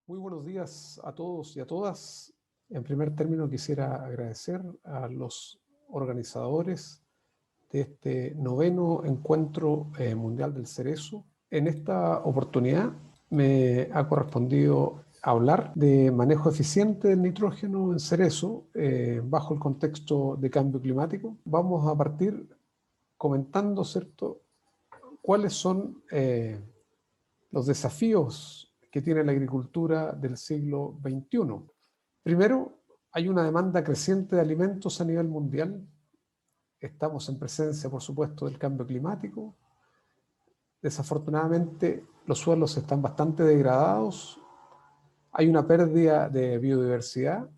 Muy buenos días a todos y a todas. En primer término quisiera agradecer a los organizadores de este noveno Encuentro Mundial del Cerezo. En esta oportunidad me ha correspondido hablar de manejo eficiente del nitrógeno en cerezo bajo el contexto de cambio climático. Vamos a partir comentando, ¿cierto?, cuáles son los desafíos que tiene la agricultura del siglo XXI. Primero, hay una demanda creciente de alimentos a nivel mundial. Estamos en presencia, por supuesto, del cambio climático. Desafortunadamente, los suelos están bastante degradados. Hay una pérdida de biodiversidad.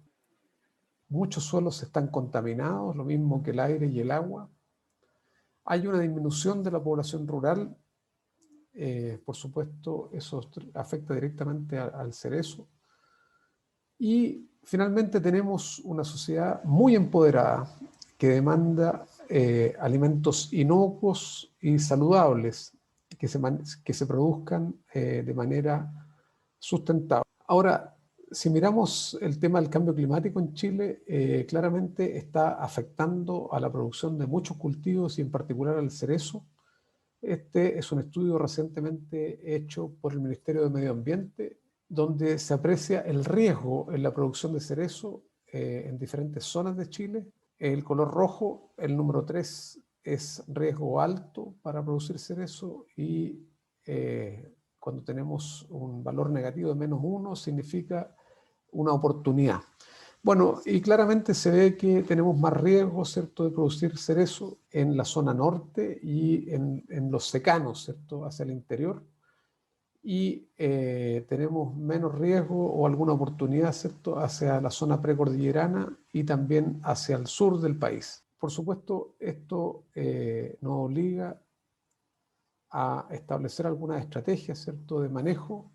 Muchos suelos están contaminados, lo mismo que el aire y el agua. Hay una disminución de la población rural. Por supuesto, eso afecta directamente al cerezo. Y finalmente tenemos una sociedad muy empoderada que demanda alimentos inocuos y saludables que se produzcan de manera sustentable. Ahora, si miramos el tema del cambio climático en Chile, claramente está afectando a la producción de muchos cultivos y en particular al cerezo. Este es un estudio recientemente hecho por el Ministerio de Medio Ambiente, donde se aprecia el riesgo en la producción de cerezo en diferentes zonas de Chile. El color rojo, el número 3, es riesgo alto para producir cerezo y cuando tenemos un valor negativo de -1 significa una oportunidad. Bueno, y claramente se ve que tenemos más riesgo, ¿cierto?, de producir cerezo en la zona norte y en los secanos, ¿cierto?, hacia el interior. Y tenemos menos riesgo o alguna oportunidad, ¿cierto?, hacia la zona precordillerana y también hacia el sur del país. Por supuesto, esto nos obliga a establecer algunas estrategias, ¿cierto?, de manejo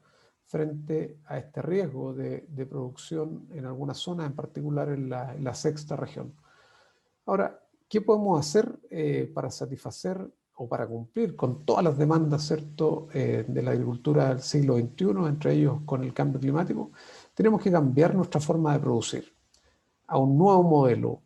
frente a este riesgo de producción en algunas zonas, en particular en la sexta región. Ahora, ¿qué podemos hacer para satisfacer o para cumplir con todas las demandas, ¿cierto?, de la agricultura del siglo XXI, entre ellos con el cambio climático? Tenemos que cambiar nuestra forma de producir a un nuevo modelo,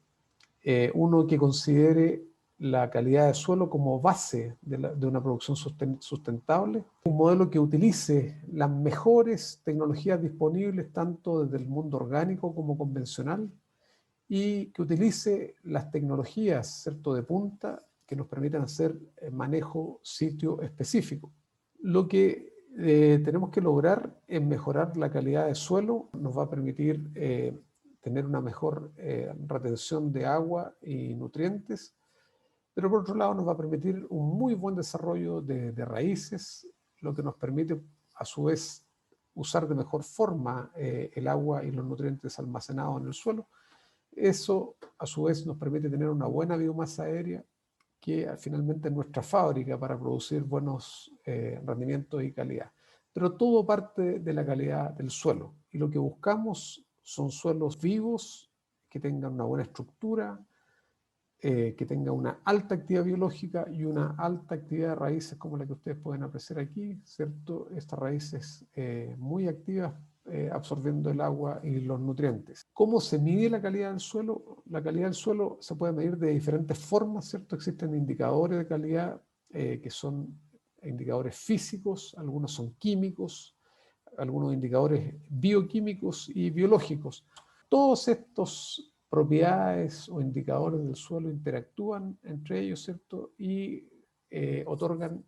uno que considere la calidad de suelo como base de una producción sustentable, un modelo que utilice las mejores tecnologías disponibles tanto desde el mundo orgánico como convencional y que utilice las tecnologías, ¿cierto?, de punta que nos permitan hacer manejo sitio específico. Lo que tenemos que lograr es mejorar la calidad de suelo, nos va a permitir tener una mejor retención de agua y nutrientes, pero por otro lado nos va a permitir un muy buen desarrollo de raíces, lo que nos permite a su vez usar de mejor forma el agua y los nutrientes almacenados en el suelo. Eso a su vez nos permite tener una buena biomasa aérea que finalmente es nuestra fábrica para producir buenos rendimientos y calidad. Pero todo parte de la calidad del suelo y lo que buscamos son suelos vivos que tengan una buena estructura, que tenga una alta actividad biológica y una alta actividad de raíces como la que ustedes pueden apreciar aquí, ¿cierto? Estas raíces muy activas absorbiendo el agua y los nutrientes. ¿Cómo se mide la calidad del suelo? La calidad del suelo se puede medir de diferentes formas, ¿cierto? Existen indicadores de calidad que son indicadores físicos, algunos son químicos, algunos indicadores bioquímicos y biológicos. Todos estos propiedades o indicadores del suelo interactúan entre ellos, ¿cierto? Y otorgan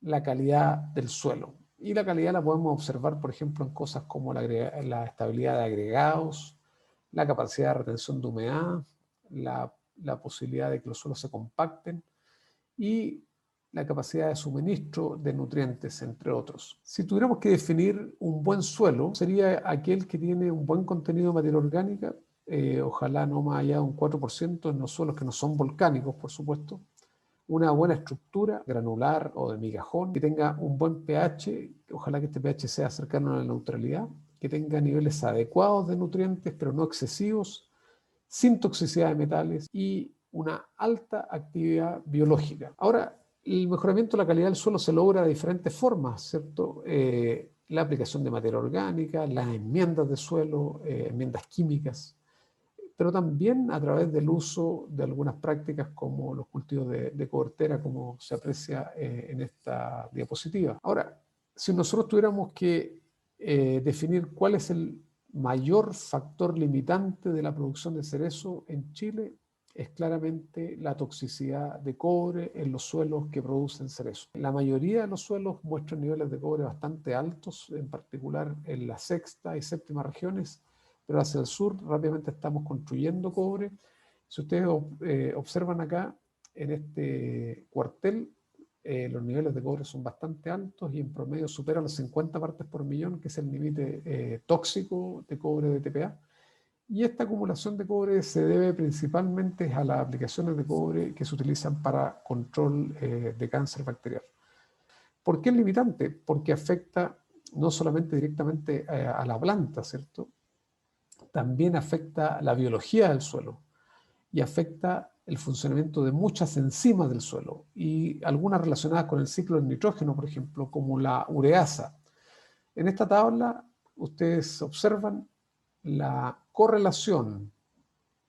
la calidad del suelo. Y la calidad la podemos observar, por ejemplo, en cosas como la estabilidad de agregados, la capacidad de retención de humedad, la posibilidad de que los suelos se compacten y la capacidad de suministro de nutrientes, entre otros. Si tuviéramos que definir un buen suelo, sería aquel que tiene un buen contenido de materia orgánica, ojalá no más allá de un 4% en los suelos que no son volcánicos, por supuesto, una buena estructura granular o de migajón, que tenga un buen pH, ojalá que este pH sea cercano a la neutralidad, que tenga niveles adecuados de nutrientes, pero no excesivos, sin toxicidad de metales y una alta actividad biológica. Ahora, el mejoramiento de la calidad del suelo se logra de diferentes formas, ¿cierto? la aplicación de materia orgánica, las enmiendas de suelo, enmiendas químicas, pero también a través del uso de algunas prácticas como los cultivos de cobertera, como se aprecia en esta diapositiva. Ahora, si nosotros tuviéramos que definir cuál es el mayor factor limitante de la producción de cerezo en Chile, es claramente la toxicidad de cobre en los suelos que producen cerezo. La mayoría de los suelos muestran niveles de cobre bastante altos, en particular en la sexta y séptima regiones, pero hacia el sur rápidamente estamos construyendo cobre. Si ustedes observan acá, en este cuartel, los niveles de cobre son bastante altos y en promedio superan los 50 partes por millón, que es el límite tóxico de cobre de TPA. Y esta acumulación de cobre se debe principalmente a las aplicaciones de cobre que se utilizan para control de cáncer bacterial. ¿Por qué es limitante? Porque afecta no solamente directamente a la planta, ¿cierto? También afecta la biología del suelo y afecta el funcionamiento de muchas enzimas del suelo y algunas relacionadas con el ciclo del nitrógeno, por ejemplo, como la ureasa. En esta tabla ustedes observan la correlación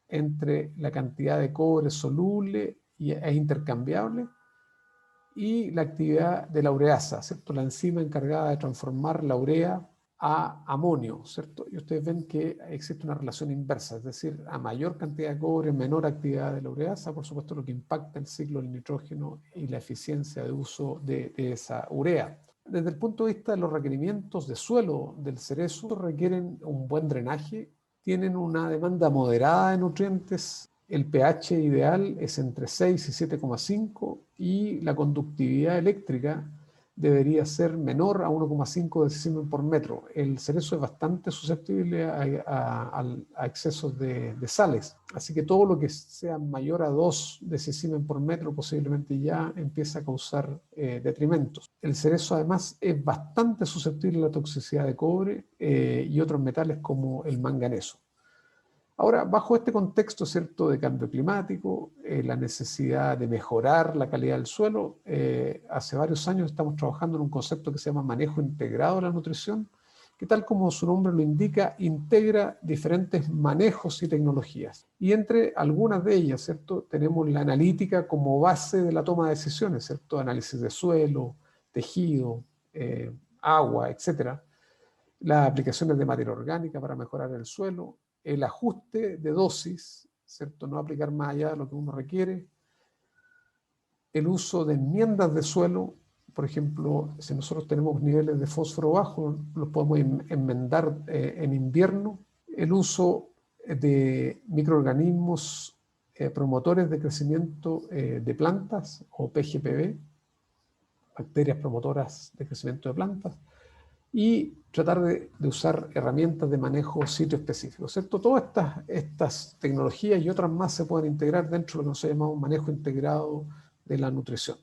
entre la cantidad de cobre soluble e intercambiable y la actividad de la ureasa, ¿cierto? La enzima encargada de transformar la urea a amonio, ¿cierto? Y ustedes ven que existe una relación inversa, es decir, a mayor cantidad de cobre, menor actividad de la ureasa, por supuesto lo que impacta el ciclo del nitrógeno y la eficiencia de uso de esa urea. Desde el punto de vista de los requerimientos de suelo del cerezo, requieren un buen drenaje, tienen una demanda moderada de nutrientes, el pH ideal es entre 6 y 7,5 y la conductividad eléctrica debería ser menor a 1,5 decisimen por metro. El cerezo es bastante susceptible a excesos de sales, así que todo lo que sea mayor a 2 decisimen por metro posiblemente ya empieza a causar detrimentos. El cerezo además es bastante susceptible a la toxicidad de cobre y otros metales como el manganeso. Ahora, bajo este contexto, ¿cierto?, de cambio climático, la necesidad de mejorar la calidad del suelo, hace varios años estamos trabajando en un concepto que se llama manejo integrado de la nutrición, que tal como su nombre lo indica, integra diferentes manejos y tecnologías. Y entre algunas de ellas, ¿cierto?, tenemos la analítica como base de la toma de decisiones, ¿cierto?, análisis de suelo, tejido, agua, etcétera. Las aplicaciones de materia orgánica para mejorar el suelo, el ajuste de dosis, ¿cierto? No aplicar más allá de lo que uno requiere, el uso de enmiendas de suelo, por ejemplo, si nosotros tenemos niveles de fósforo bajos, los podemos enmendar en invierno, el uso de microorganismos promotores de crecimiento de plantas o PGPB, bacterias promotoras de crecimiento de plantas, y tratar de usar herramientas de manejo sitio específico, ¿cierto? Todas estas tecnologías y otras más se pueden integrar dentro de lo que nosotros llamamos manejo integrado de la nutrición.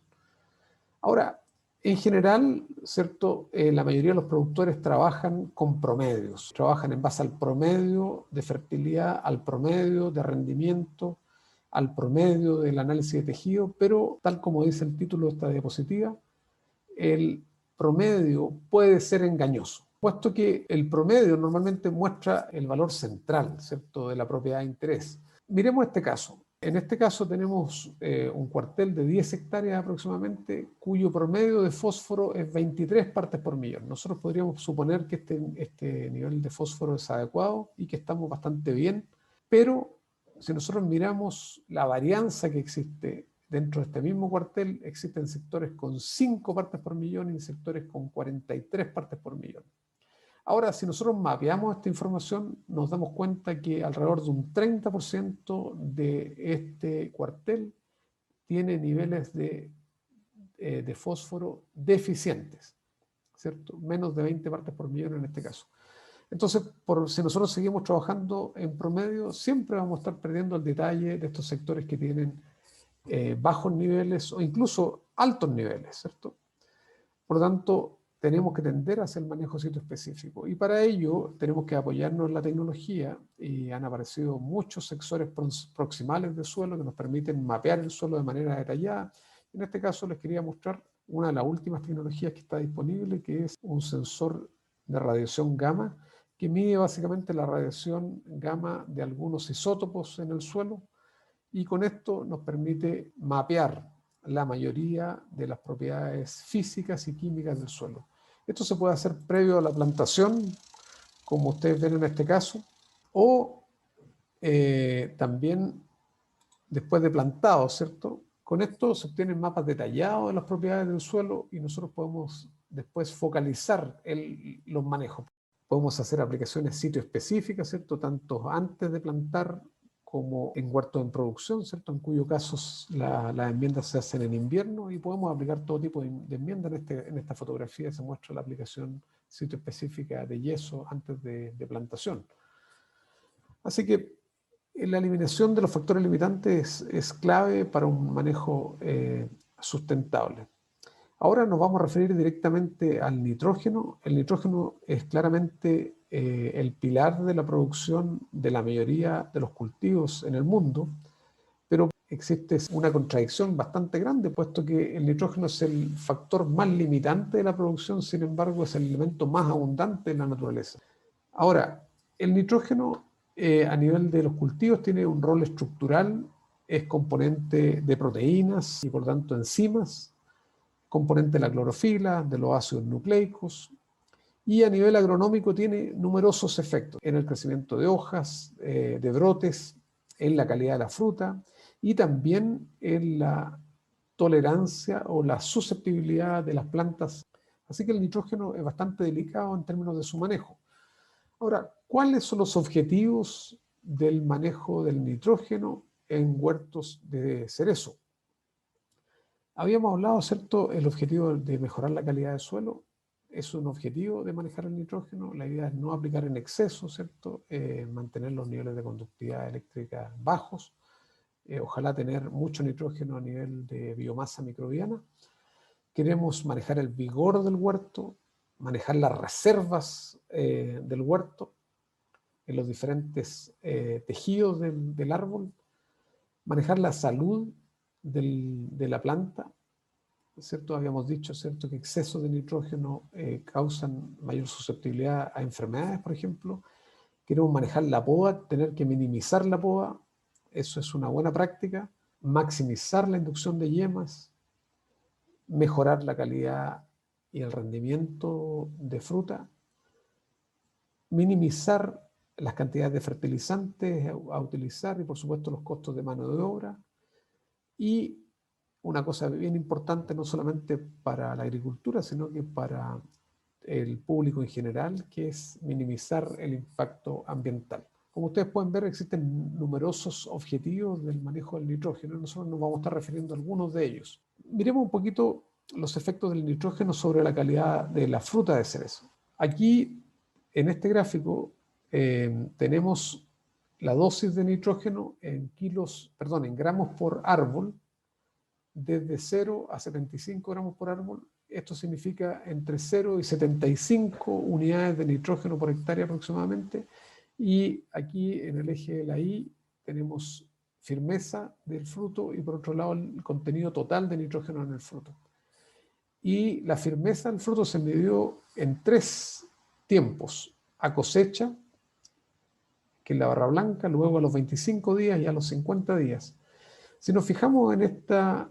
Ahora, en general, ¿cierto? La mayoría de los productores trabajan con promedios, trabajan en base al promedio de fertilidad, al promedio de rendimiento, al promedio del análisis de tejido, pero tal como dice el título de esta diapositiva, el promedio puede ser engañoso, puesto que el promedio normalmente muestra el valor central, ¿cierto?, de la propiedad de interés. Miremos este caso. En este caso tenemos un cuartel de 10 hectáreas aproximadamente, cuyo promedio de fósforo es 23 partes por millón. Nosotros podríamos suponer que este nivel de fósforo es adecuado y que estamos bastante bien, pero si nosotros miramos la varianza que existe dentro de este mismo cuartel, existen sectores con 5 partes por millón y sectores con 43 partes por millón. Ahora, si nosotros mapeamos esta información, nos damos cuenta que alrededor de un 30% de este cuartel tiene niveles de fósforo deficientes, ¿cierto? Menos de 20 partes por millón en este caso. Entonces, si nosotros seguimos trabajando en promedio, siempre vamos a estar perdiendo el detalle de estos sectores que tienen bajos niveles o incluso altos niveles, ¿cierto? Por lo tanto, tenemos que tender hacia el manejo sitio específico y para ello tenemos que apoyarnos en la tecnología y han aparecido muchos sensores proximales de suelo que nos permiten mapear el suelo de manera detallada. En este caso les quería mostrar una de las últimas tecnologías que está disponible, que es un sensor de radiación gamma, que mide básicamente la radiación gamma de algunos isótopos en el suelo, y con esto nos permite mapear la mayoría de las propiedades físicas y químicas del suelo. Esto se puede hacer previo a la plantación, como ustedes ven en este caso, o también después de plantado, ¿cierto? Con esto se obtienen mapas detallados de las propiedades del suelo y nosotros podemos después focalizar los manejos. Podemos hacer aplicaciones sitio específicas, ¿cierto? Tanto antes de plantar como en huertos en producción, ¿cierto? En cuyo caso las enmiendas se hacen en invierno y podemos aplicar todo tipo de enmiendas. En esta fotografía se muestra la aplicación sitio específica de yeso antes de plantación. Así que la eliminación de los factores limitantes es clave para un manejo sustentable. Ahora nos vamos a referir directamente al nitrógeno. El nitrógeno es claramente el pilar de la producción de la mayoría de los cultivos en el mundo, pero existe una contradicción bastante grande, puesto que el nitrógeno es el factor más limitante de la producción, sin embargo es el elemento más abundante en la naturaleza. Ahora, el nitrógeno a nivel de los cultivos tiene un rol estructural, es componente de proteínas y por tanto enzimas, componente de la clorofila, de los ácidos nucleicos, y a nivel agronómico tiene numerosos efectos en el crecimiento de hojas, de brotes, en la calidad de la fruta y también en la tolerancia o la susceptibilidad de las plantas. Así que el nitrógeno es bastante delicado en términos de su manejo. Ahora, ¿cuáles son los objetivos del manejo del nitrógeno en huertos de cerezo? Habíamos hablado, ¿cierto?, el objetivo de mejorar la calidad del suelo. Es un objetivo de manejar el nitrógeno. La idea es no aplicar en exceso, ¿cierto? Mantener los niveles de conductividad eléctrica bajos. Ojalá tener mucho nitrógeno a nivel de biomasa microbiana. Queremos manejar el vigor del huerto, manejar las reservas del huerto en los diferentes tejidos del árbol, manejar la salud de la planta, ¿cierto? Habíamos dicho, ¿cierto?, que excesos de nitrógeno causan mayor susceptibilidad a enfermedades, por ejemplo. Queremos manejar la poda, tener que minimizar la poda, eso es una buena práctica. Maximizar la inducción de yemas, mejorar la calidad y el rendimiento de fruta, minimizar las cantidades de fertilizantes a utilizar y por supuesto los costos de mano de obra. Y una cosa bien importante no solamente para la agricultura, sino que para el público en general, que es minimizar el impacto ambiental. Como ustedes pueden ver, existen numerosos objetivos del manejo del nitrógeno y nosotros nos vamos a estar refiriendo a algunos de ellos. Miremos un poquito los efectos del nitrógeno sobre la calidad de la fruta de cerezo. Aquí, en este gráfico, tenemos la dosis de nitrógeno en gramos por árbol, desde 0 a 75 gramos por árbol. Esto significa entre 0 y 75 unidades de nitrógeno por hectárea aproximadamente. Y aquí en el eje de la Y tenemos firmeza del fruto y por otro lado el contenido total de nitrógeno en el fruto. Y la firmeza del fruto se midió en 3 tiempos: a cosecha, que es la barra blanca, luego a los 25 días y a los 50 días. Si nos fijamos en esta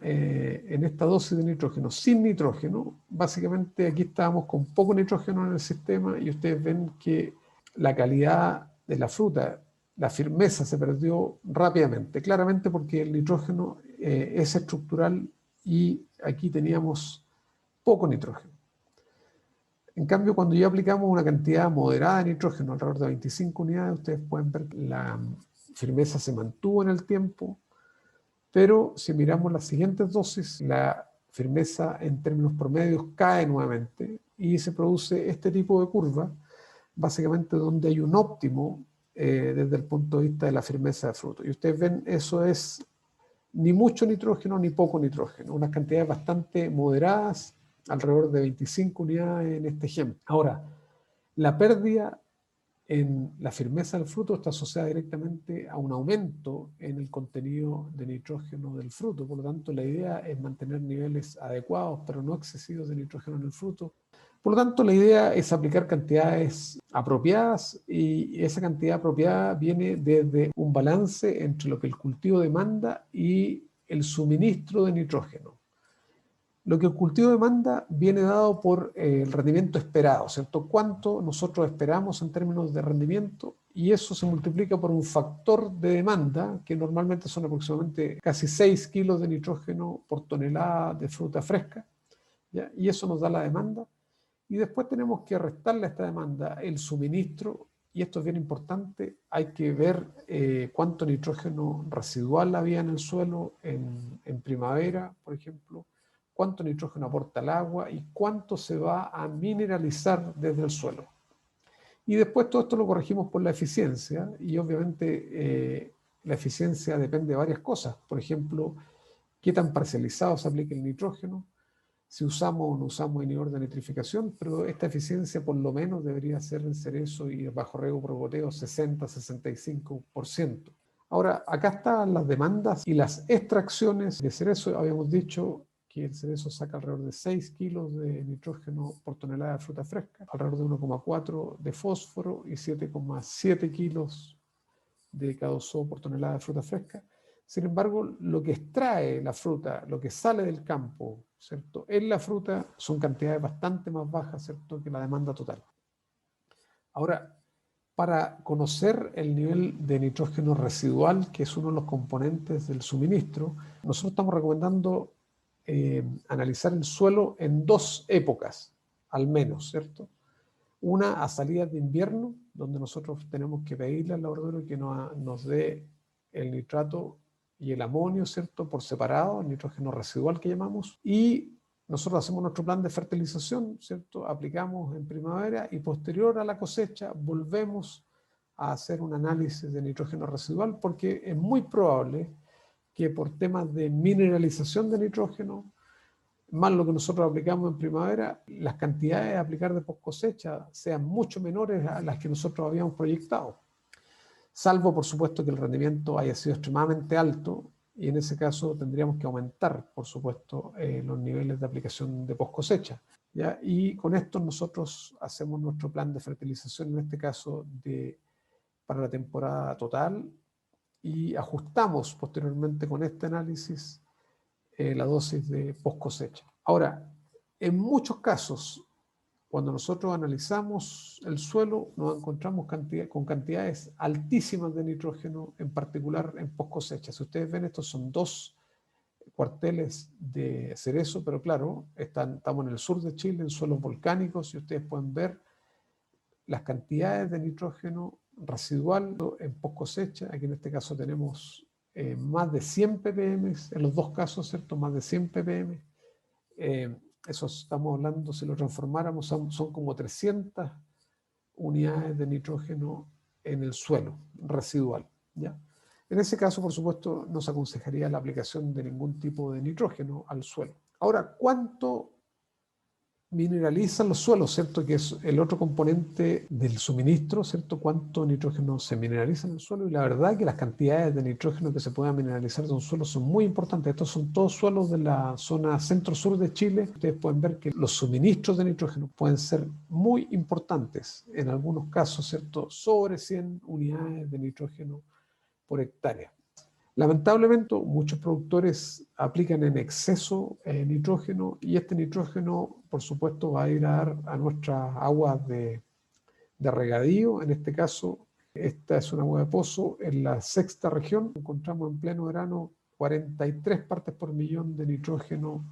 dosis de nitrógeno sin nitrógeno, básicamente aquí estábamos con poco nitrógeno en el sistema y ustedes ven que la calidad de la fruta, la firmeza se perdió rápidamente, claramente porque el nitrógeno es estructural y aquí teníamos poco nitrógeno. En cambio, cuando ya aplicamos una cantidad moderada de nitrógeno, alrededor de 25 unidades, ustedes pueden ver que la firmeza se mantuvo en el tiempo, pero si miramos las siguientes dosis, la firmeza en términos promedios cae nuevamente y se produce este tipo de curva, básicamente donde hay un óptimo desde el punto de vista de la firmeza de fruto. Y ustedes ven, eso es ni mucho nitrógeno ni poco nitrógeno, unas cantidades bastante moderadas, alrededor de 25 unidades en este ejemplo. Ahora, la pérdida en la firmeza del fruto está asociada directamente a un aumento en el contenido de nitrógeno del fruto. Por lo tanto, la idea es mantener niveles adecuados, pero no excesivos de nitrógeno en el fruto. Por lo tanto, la idea es aplicar cantidades apropiadas, y esa cantidad apropiada viene desde un balance entre lo que el cultivo demanda y el suministro de nitrógeno. Lo que el cultivo demanda viene dado por el rendimiento esperado, ¿cierto? Cuánto nosotros esperamos en términos de rendimiento, y eso se multiplica por un factor de demanda, que normalmente son aproximadamente casi 6 kilos de nitrógeno por tonelada de fruta fresca, ¿ya? Y eso nos da la demanda. Y después tenemos que restarle a esta demanda el suministro, y esto es bien importante. Hay que ver cuánto nitrógeno residual había en el suelo en primavera, por ejemplo, cuánto nitrógeno aporta el agua y cuánto se va a mineralizar desde el suelo. Y después todo esto lo corregimos por la eficiencia, y obviamente la eficiencia depende de varias cosas. Por ejemplo, qué tan parcializado se aplica el nitrógeno, si usamos o no usamos inhibidor de nitrificación, pero esta eficiencia por lo menos debería ser en cerezo y bajo riego por goteo 60-65%. Ahora, acá están las demandas y las extracciones de cerezo. Habíamos dicho que el cerezo saca alrededor de 6 kilos de nitrógeno por tonelada de fruta fresca, alrededor de 1,4 de fósforo y 7,7 kilos de K2O por tonelada de fruta fresca. Sin embargo, lo que extrae la fruta, lo que sale del campo, ¿cierto?, en la fruta son cantidades bastante más bajas, ¿cierto?, que la demanda total. Ahora, para conocer el nivel de nitrógeno residual, que es uno de los componentes del suministro, nosotros estamos recomendando analizar el suelo en 2 épocas, al menos, ¿cierto? Una a salidas de invierno, donde nosotros tenemos que pedirle al laboratorio que nos dé el nitrato y el amonio, ¿cierto?, por separado, el nitrógeno residual que llamamos, y nosotros hacemos nuestro plan de fertilización, ¿cierto?, aplicamos en primavera, y posterior a la cosecha volvemos a hacer un análisis de nitrógeno residual, porque es muy probable que por temas de mineralización de nitrógeno, más lo que nosotros aplicamos en primavera, las cantidades a aplicar de post cosecha sean mucho menores a las que nosotros habíamos proyectado. Salvo, por supuesto, que el rendimiento haya sido extremadamente alto, y en ese caso tendríamos que aumentar, por supuesto, los niveles de aplicación de post cosecha, ¿ya? Y con esto nosotros hacemos nuestro plan de fertilización, en este caso para la temporada total, y ajustamos posteriormente con este análisis la dosis de post cosecha. Ahora, en muchos casos, cuando nosotros analizamos el suelo, nos encontramos con cantidades altísimas de nitrógeno, en particular en post cosecha. Si ustedes ven, estos son 2 cuarteles de cerezo, pero claro, estamos en el sur de Chile, en suelos volcánicos, y ustedes pueden ver las cantidades de nitrógeno residual en post cosecha. Aquí en este caso tenemos más de 100 ppm, en los 2 casos, ¿cierto? Más de 100 ppm. Eso estamos hablando, si lo transformáramos, son como 300 unidades de nitrógeno en el suelo residual, ¿ya? En ese caso, por supuesto, no se aconsejaría la aplicación de ningún tipo de nitrógeno al suelo. Ahora, ¿cuánto mineralizan los suelos, ¿cierto?, que es el otro componente del suministro, ¿cierto? Cuánto nitrógeno se mineraliza en el suelo, y la verdad que las cantidades de nitrógeno que se puedan mineralizar de un suelo son muy importantes. Estos son todos suelos de la zona centro-sur de Chile. Ustedes pueden ver que los suministros de nitrógeno pueden ser muy importantes, en algunos casos, ¿cierto?, sobre 100 unidades de nitrógeno por hectárea. Lamentablemente, muchos productores aplican en exceso nitrógeno, y este nitrógeno, por supuesto, va a ir a dar a nuestras aguas de regadío. En este caso, esta es una agua de pozo en la 6ª región. Encontramos en pleno verano 43 partes por millón de nitrógeno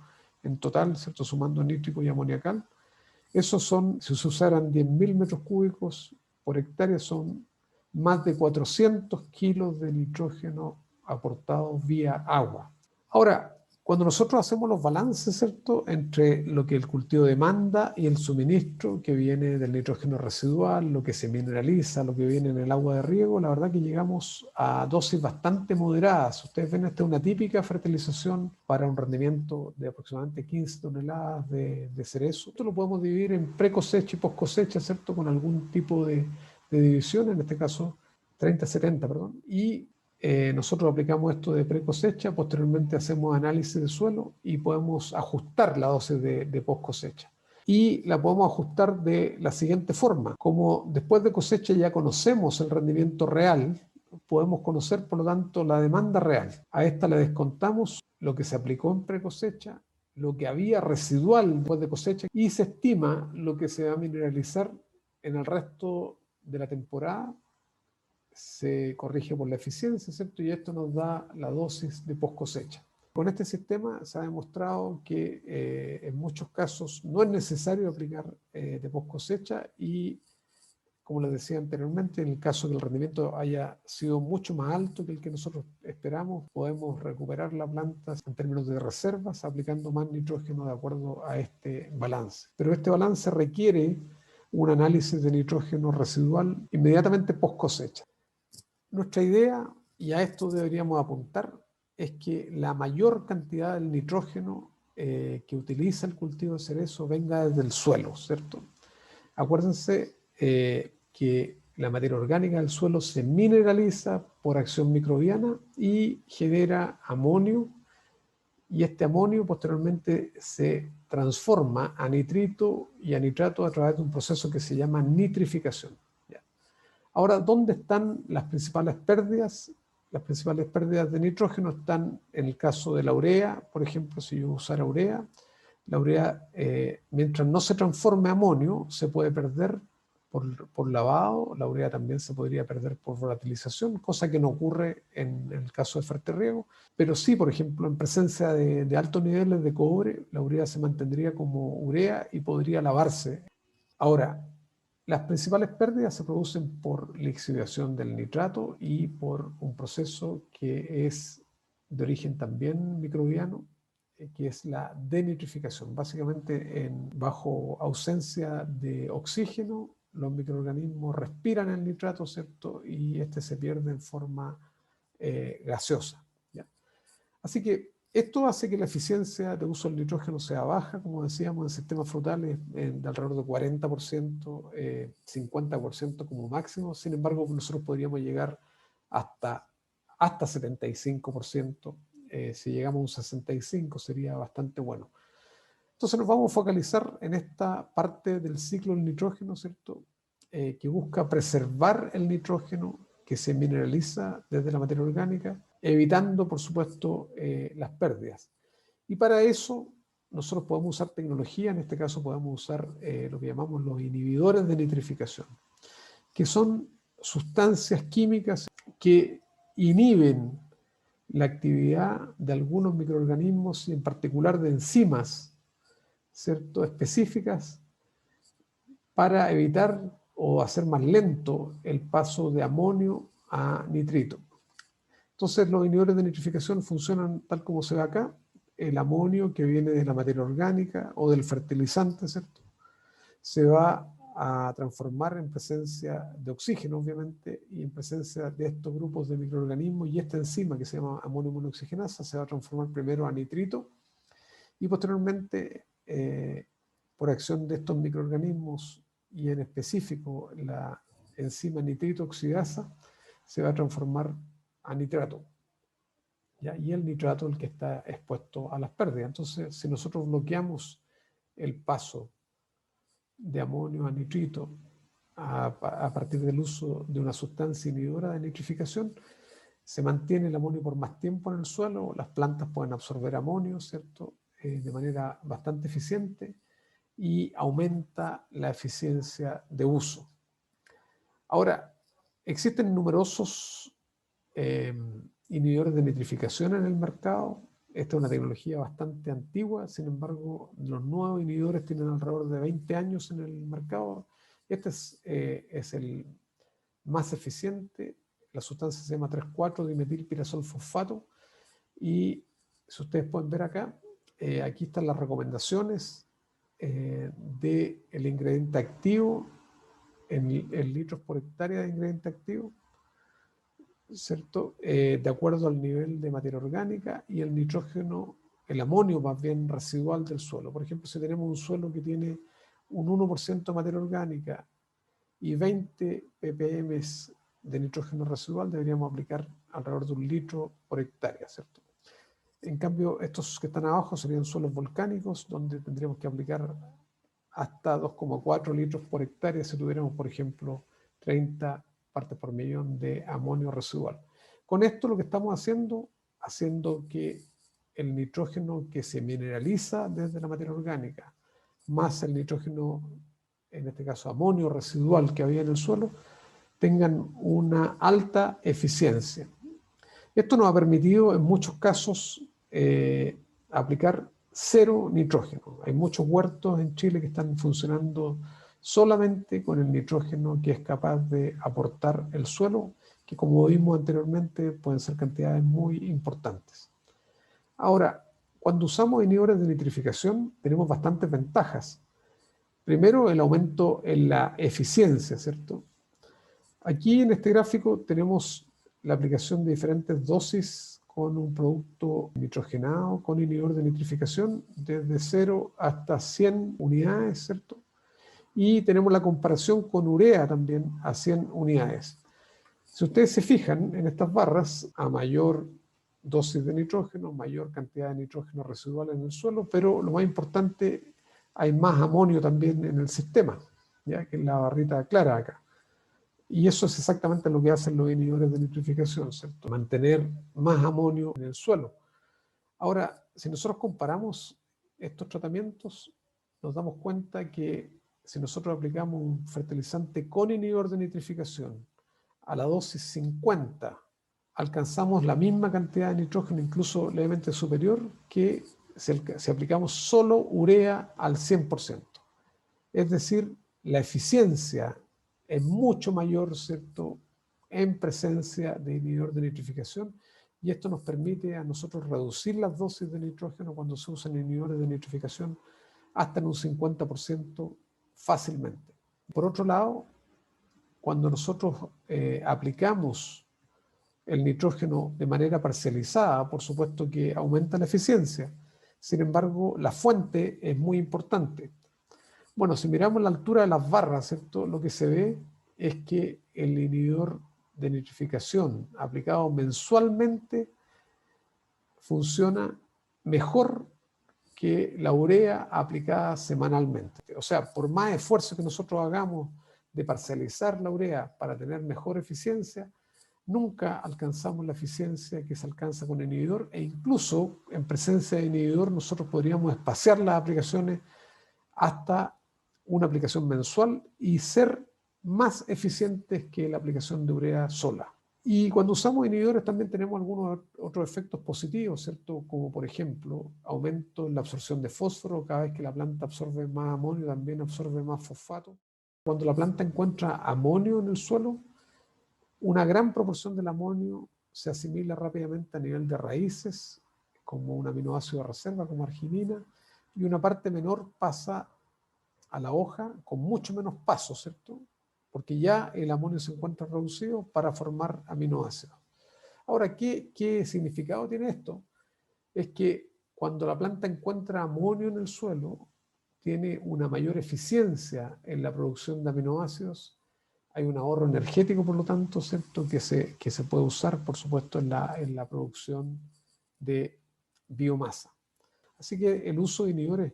en total, ¿cierto?, sumando nítrico y amoniacal. Esos son, si se usaran 10.000 metros cúbicos por hectárea, son más de 400 kilos de nitrógeno aportados vía agua. Ahora, cuando nosotros hacemos los balances, ¿cierto?, entre lo que el cultivo demanda y el suministro que viene del nitrógeno residual, lo que se mineraliza, lo que viene en el agua de riego, la verdad que llegamos a dosis bastante moderadas. Ustedes ven, esta es una típica fertilización para un rendimiento de aproximadamente 15 toneladas de cerezo. Esto lo podemos dividir en pre-cosecha y post-cosecha, ¿cierto?, con algún tipo de de división, en este caso 30-70, perdón, y nosotros aplicamos esto de pre-cosecha, posteriormente hacemos análisis de suelo y podemos ajustar la dosis de post-cosecha. Y la podemos ajustar de la siguiente forma: como después de cosecha ya conocemos el rendimiento real, podemos conocer por lo tanto la demanda real. A esta le descontamos lo que se aplicó en pre-cosecha, lo que había residual después de cosecha, y se estima lo que se va a mineralizar en el resto de la temporada. Se corrige por la eficiencia, ¿cierto? Y esto nos da la dosis de post cosecha. Con este sistema se ha demostrado que en muchos casos no es necesario aplicar de post cosecha, y como les decía anteriormente, en el caso que el rendimiento haya sido mucho más alto que el que nosotros esperamos, podemos recuperar la planta en términos de reservas aplicando más nitrógeno de acuerdo a este balance. Pero este balance requiere un análisis de nitrógeno residual inmediatamente post cosecha. Nuestra idea, y a esto deberíamos apuntar, es que la mayor cantidad del nitrógeno que utiliza el cultivo de cerezo venga desde el suelo, ¿cierto? Acuérdense que la materia orgánica del suelo se mineraliza por acción microbiana y genera amonio, y este amonio posteriormente se transforma a nitrito y a nitrato a través de un proceso que se llama nitrificación. Ahora, ¿dónde están las principales pérdidas? Las principales pérdidas de nitrógeno están en el caso de la urea. Por ejemplo, si yo usara urea, la urea, mientras no se transforme a amonio, se puede perder por lavado. La urea también se podría perder por volatilización, cosa que no ocurre en el caso de fertirriego. Pero sí, por ejemplo, en presencia de altos niveles de cobre, la urea se mantendría como urea y podría lavarse. Ahora, las principales pérdidas se producen por lixiviación del nitrato y por un proceso que es de origen también microbiano, que es la denitrificación. Básicamente, bajo ausencia de oxígeno, los microorganismos respiran el nitrato, ¿cierto? Y este se pierde en forma gaseosa, ¿ya? Así que esto hace que la eficiencia de uso del nitrógeno sea baja, como decíamos, en sistemas frutales de alrededor de 40%, 50% como máximo. Sin embargo, nosotros podríamos llegar hasta 75%. Si llegamos a un 65% sería bastante bueno. Entonces nos vamos a focalizar en esta parte del ciclo del nitrógeno, ¿cierto? Que busca preservar el nitrógeno que se mineraliza desde la materia orgánica, evitando, por supuesto, las pérdidas. Y para eso nosotros podemos usar tecnología. En este caso podemos usar lo que llamamos los inhibidores de nitrificación, que son sustancias químicas que inhiben la actividad de algunos microorganismos y en particular de enzimas, ¿cierto?, específicas para evitar o hacer más lento el paso de amonio a nitrito. Entonces los inhibidores de nitrificación funcionan tal como se ve acá. El amonio que viene de la materia orgánica o del fertilizante, ¿cierto?, se va a transformar en presencia de oxígeno, obviamente, y en presencia de estos grupos de microorganismos, y esta enzima que se llama amonio monooxigenasa se va a transformar primero a nitrito y posteriormente por acción de estos microorganismos y en específico la enzima nitrito oxidasa se va a transformar a nitrato, ¿ya? Y el nitrato es el que está expuesto a las pérdidas. Entonces, si nosotros bloqueamos el paso de amonio a nitrito a partir del uso de una sustancia inhibidora de nitrificación, se mantiene el amonio por más tiempo en el suelo, las plantas pueden absorber amonio, ¿cierto?, de manera bastante eficiente, y aumenta la eficiencia de uso. Ahora, existen numerosos inhibidores de nitrificación en el mercado. Esta es una tecnología bastante antigua, sin embargo, los nuevos inhibidores tienen alrededor de 20 años en el mercado. Este es el más eficiente. La sustancia se llama 3,4-dimetilpirazol-fosfato, y si ustedes pueden ver acá, aquí están las recomendaciones del ingrediente activo en litros por hectárea de ingrediente activo, ¿cierto? De acuerdo al nivel de materia orgánica y el nitrógeno, el amonio más bien residual del suelo. Por ejemplo, si tenemos un suelo que tiene un 1% de materia orgánica y 20 ppm de nitrógeno residual deberíamos aplicar alrededor de 1 litro por hectárea, ¿cierto? En cambio, estos que están abajo serían suelos volcánicos, donde tendríamos que aplicar hasta 2,4 litros por hectárea si tuviéramos, por ejemplo, 30 partes por millón de amonio residual. Con esto lo que estamos haciendo que el nitrógeno que se mineraliza desde la materia orgánica, más el nitrógeno, en este caso amonio residual que había en el suelo, tengan una alta eficiencia. Esto nos ha permitido en muchos casos aplicar cero nitrógeno. Hay muchos huertos en Chile que están funcionando solamente con el nitrógeno que es capaz de aportar el suelo, que como vimos anteriormente pueden ser cantidades muy importantes. Ahora, cuando usamos inhibidores de nitrificación tenemos bastantes ventajas. Primero, el aumento en la eficiencia, ¿cierto? Aquí en este gráfico tenemos la aplicación de diferentes dosis con un producto nitrogenado con inhibidor de nitrificación desde 0 hasta 100 unidades, ¿cierto? Y tenemos la comparación con urea también a 100 unidades. Si ustedes se fijan en estas barras, a mayor dosis de nitrógeno, mayor cantidad de nitrógeno residual en el suelo, pero lo más importante, hay más amonio también en el sistema, ya que es la barrita clara acá. Y eso es exactamente lo que hacen los inhibidores de nitrificación, ¿cierto? Mantener más amonio en el suelo. Ahora, si nosotros comparamos estos tratamientos, nos damos cuenta que si nosotros aplicamos un fertilizante con inhibidor de nitrificación a la dosis 50, alcanzamos la misma cantidad de nitrógeno, incluso levemente superior, que si aplicamos solo urea al 100%. Es decir, la eficiencia es mucho mayor, ¿cierto?, en presencia de inhibidor de nitrificación, y esto nos permite a nosotros reducir las dosis de nitrógeno cuando se usan inhibidores de nitrificación hasta en un 50% fácilmente. Por otro lado, cuando nosotros aplicamos el nitrógeno de manera parcializada, por supuesto que aumenta la eficiencia. Sin embargo, la fuente es muy importante. Bueno, si miramos la altura de las barras, ¿cierto?, lo que se ve es que el inhibidor de nitrificación aplicado mensualmente funciona mejor que la urea aplicada semanalmente. O sea, por más esfuerzo que nosotros hagamos de parcializar la urea para tener mejor eficiencia, nunca alcanzamos la eficiencia que se alcanza con el inhibidor, e incluso en presencia de inhibidor nosotros podríamos espaciar las aplicaciones hasta una aplicación mensual y ser más eficientes que la aplicación de urea sola. Y cuando usamos inhibidores también tenemos algunos otros efectos positivos, ¿cierto? Como por ejemplo, aumento en la absorción de fósforo. Cada vez que la planta absorbe más amonio, también absorbe más fosfato. Cuando la planta encuentra amonio en el suelo, una gran proporción del amonio se asimila rápidamente a nivel de raíces, como un aminoácido de reserva, como arginina, y una parte menor pasa a la hoja con mucho menos pasos, ¿cierto? Porque ya el amonio se encuentra reducido para formar aminoácidos. Ahora, ¿qué significado tiene esto? Es que cuando la planta encuentra amonio en el suelo, tiene una mayor eficiencia en la producción de aminoácidos, hay un ahorro energético, por lo tanto, ¿cierto?, que se puede usar, por supuesto, en la producción de biomasa. Así que el uso de inhibidores,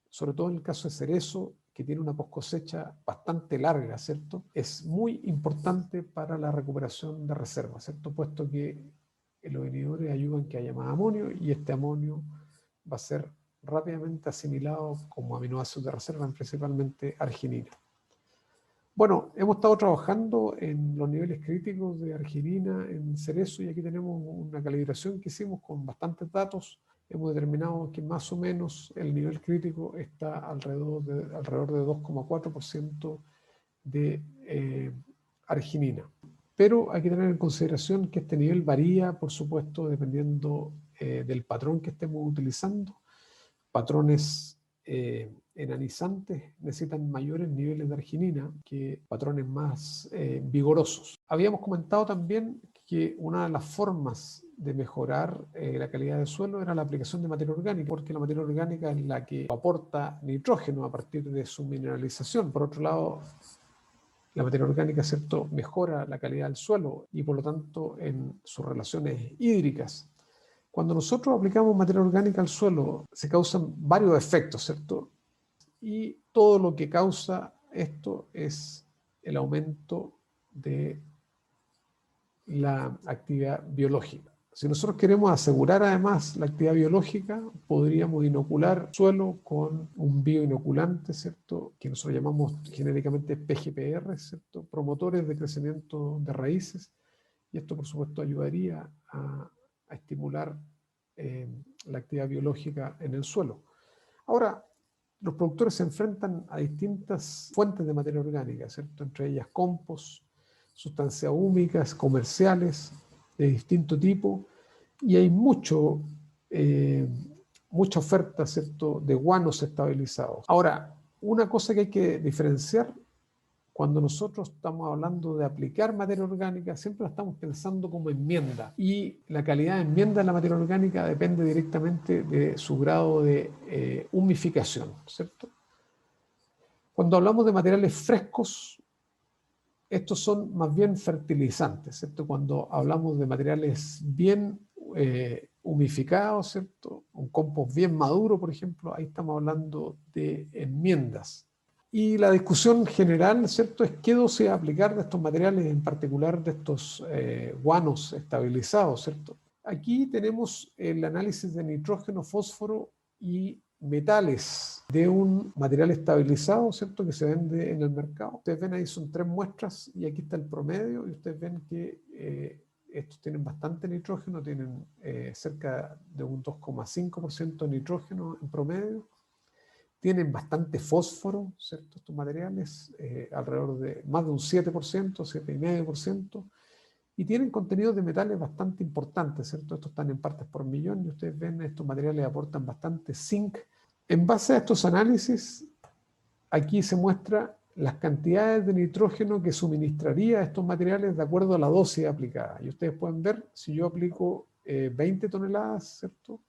sobre todo en el caso de cerezo, que tiene una post-cosecha bastante larga, ¿cierto?, es muy importante para la recuperación de reservas, ¿cierto?, puesto que los inhibidores ayudan a que haya más amonio y este amonio va a ser rápidamente asimilado como aminoácidos de reserva, principalmente arginina. Bueno, hemos estado trabajando en los niveles críticos de arginina en cerezo y aquí tenemos una calibración que hicimos con bastantes datos. Hemos determinado que más o menos el nivel crítico está alrededor de 2,4% de arginina. Pero hay que tener en consideración que este nivel varía, por supuesto, dependiendo del patrón que estemos utilizando. Patrones enanizantes necesitan mayores niveles de arginina que patrones más vigorosos. Habíamos comentado también que una de las formas de mejorar la calidad del suelo era la aplicación de materia orgánica, porque la materia orgánica es la que aporta nitrógeno a partir de su mineralización. Por otro lado, La materia orgánica, ¿cierto?, mejora la calidad del suelo y por lo tanto en sus relaciones hídricas. Cuando nosotros aplicamos materia orgánica al suelo, se causan varios efectos, ¿cierto? Y todo lo que causa esto es el aumento de la actividad biológica. Si nosotros queremos asegurar además la actividad biológica, podríamos inocular suelo con un bioinoculante, ¿cierto?, que nosotros llamamos genéricamente PGPR, ¿cierto?, promotores de crecimiento de raíces, y esto por supuesto ayudaría a estimular la actividad biológica en el suelo. Ahora, los productores se enfrentan a distintas fuentes de materia orgánica, ¿cierto?, entre ellas compost, sustancias húmicas, comerciales, de distinto tipo, y hay mucha oferta, ¿cierto?, de guanos estabilizados. Ahora, una cosa que hay que diferenciar, cuando nosotros estamos hablando de aplicar materia orgánica, siempre la estamos pensando como enmienda, y la calidad de enmienda de la materia orgánica depende directamente de su grado de humificación, ¿cierto? Cuando hablamos de materiales frescos, estos son más bien fertilizantes, ¿cierto? Cuando hablamos de materiales bien humificados, ¿cierto?, un compost bien maduro, por ejemplo, ahí estamos hablando de enmiendas. Y la discusión general, ¿cierto?, es qué dosis aplicar de estos materiales, en particular de estos guanos estabilizados, ¿cierto? Aquí tenemos el análisis de nitrógeno, fósforo y metales de un material estabilizado, ¿cierto?, que se vende en el mercado. Ustedes ven ahí, son 3 muestras y aquí está el promedio, y ustedes ven que estos tienen bastante nitrógeno, tienen cerca de un 2,5% de nitrógeno en promedio. Tienen bastante fósforo, ¿cierto?, estos materiales, alrededor de más de un 7%, 7,5%, y tienen contenidos de metales bastante importantes, ¿cierto? Estos están en partes por millón, y ustedes ven, estos materiales aportan bastante zinc. En base a estos análisis, aquí se muestra las cantidades de nitrógeno que suministraría estos materiales de acuerdo a la dosis aplicada. Y ustedes pueden ver, si yo aplico 20 toneladas, ¿cierto?,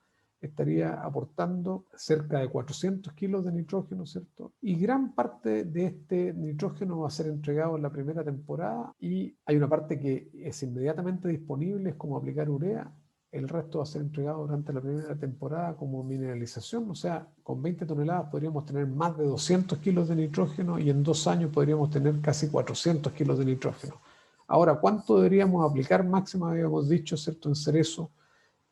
estaría aportando cerca de 400 kilos de nitrógeno, ¿cierto? Y gran parte de este nitrógeno va a ser entregado en la primera temporada, y hay una parte que es inmediatamente disponible, es como aplicar urea. El resto va a ser entregado durante la primera temporada como mineralización. O sea, con 20 toneladas podríamos tener más de 200 kilos de nitrógeno, y en 2 años podríamos tener casi 400 kilos de nitrógeno. Ahora, ¿cuánto deberíamos aplicar máximo? Habíamos dicho, ¿cierto?, en cerezo,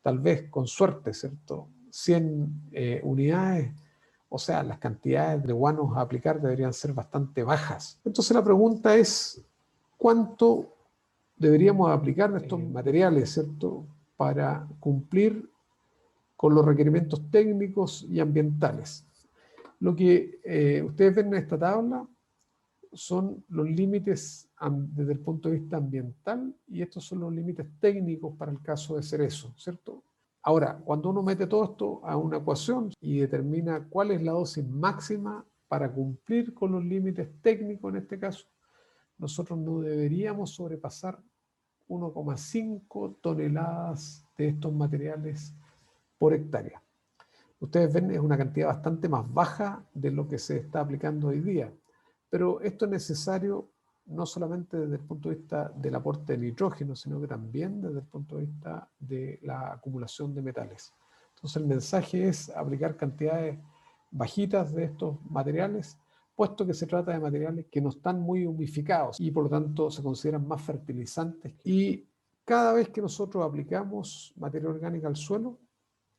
tal vez con suerte, ¿cierto?, 100 unidades. O sea, las cantidades de guanos a aplicar deberían ser bastante bajas. Entonces la pregunta es, ¿cuánto deberíamos aplicar de estos materiales, ¿cierto?, para cumplir con los requerimientos técnicos y ambientales? Lo que ustedes ven en esta tabla son los límites desde el punto de vista ambiental, y estos son los límites técnicos para el caso de cerezo, ¿cierto? Ahora, cuando uno mete todo esto a una ecuación y determina cuál es la dosis máxima para cumplir con los límites técnicos, en este caso, nosotros no deberíamos sobrepasar 1,5 toneladas de estos materiales por hectárea. Ustedes ven, es una cantidad bastante más baja de lo que se está aplicando hoy día. Pero esto es necesario no solamente desde el punto de vista del aporte de nitrógeno, sino que también desde el punto de vista de la acumulación de metales. Entonces el mensaje es aplicar cantidades bajitas de estos materiales, puesto que se trata de materiales que no están muy humificados y por lo tanto se consideran más fertilizantes. Y cada vez que nosotros aplicamos materia orgánica al suelo,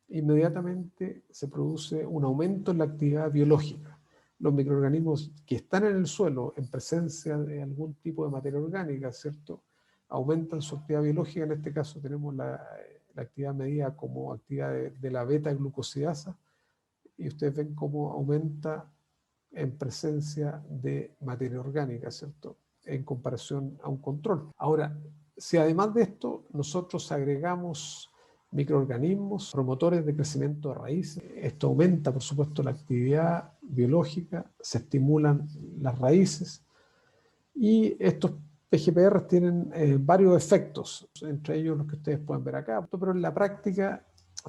inmediatamente se produce un aumento en la actividad biológica. Los microorganismos que están en el suelo en presencia de algún tipo de materia orgánica, ¿cierto?, aumentan su actividad biológica. En este caso tenemos la actividad medida como actividad de la beta-glucosidasa, y ustedes ven cómo aumenta en presencia de materia orgánica, ¿cierto?, en comparación a un control. Ahora, si además de esto nosotros agregamos microorganismos, promotores de crecimiento de raíces, esto aumenta, por supuesto, la actividad biológica, se estimulan las raíces, y estos PGPR tienen varios efectos, entre ellos los que ustedes pueden ver acá, pero en la práctica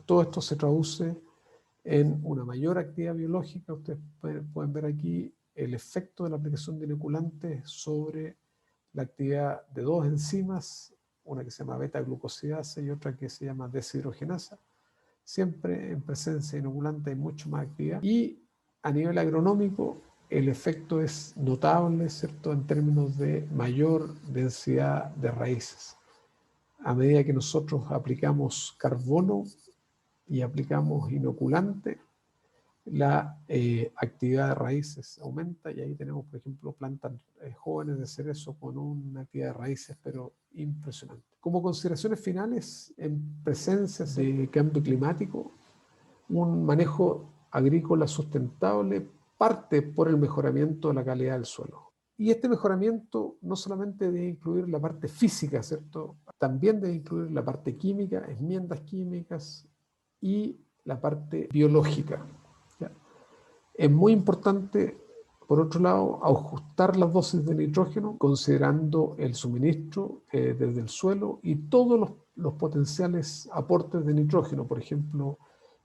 todo esto se traduce en una mayor actividad biológica. Ustedes pueden ver aquí el efecto de la aplicación de inoculantes sobre la actividad de dos enzimas, una que se llama beta-glucosidasa y otra que se llama deshidrogenasa. Siempre en presencia de inoculante hay mucho más actividad. Y a nivel agronómico, el efecto es notable, ¿cierto?, en términos de mayor densidad de raíces. A medida que nosotros aplicamos carbono y aplicamos inoculante, la actividad de raíces aumenta y ahí tenemos, por ejemplo, plantas jóvenes de cerezo con una actividad de raíces, pero impresionante. Como consideraciones finales, en presencia de cambio climático, un manejo agrícola sustentable parte por el mejoramiento de la calidad del suelo. Y este mejoramiento no solamente debe incluir la parte física, ¿cierto? También debe incluir la parte química, enmiendas químicas y la parte biológica. ¿Ya? Es muy importante, por otro lado, ajustar las dosis de nitrógeno considerando el suministro desde el suelo y todos los potenciales aportes de nitrógeno, por ejemplo,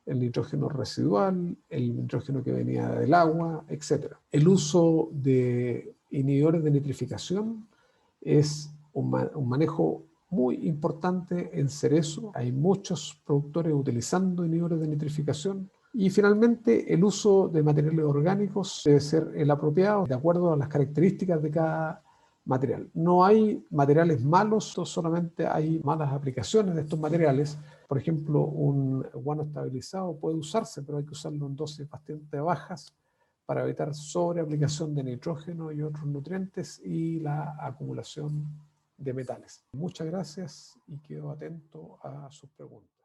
el nitrógeno residual, el nitrógeno que venía del agua, etc. El uso de inhibidores de nitrificación es un manejo muy importante en cerezo. Hay muchos productores utilizando inhibidores de nitrificación. Y finalmente, el uso de materiales orgánicos debe ser el apropiado de acuerdo a las características de cada material. No hay materiales malos, solamente hay malas aplicaciones de estos materiales. Por ejemplo, un guano estabilizado puede usarse, pero hay que usarlo en dosis bastante bajas para evitar sobreaplicación de nitrógeno y otros nutrientes y la acumulación de metales. Muchas gracias y quedo atento a sus preguntas.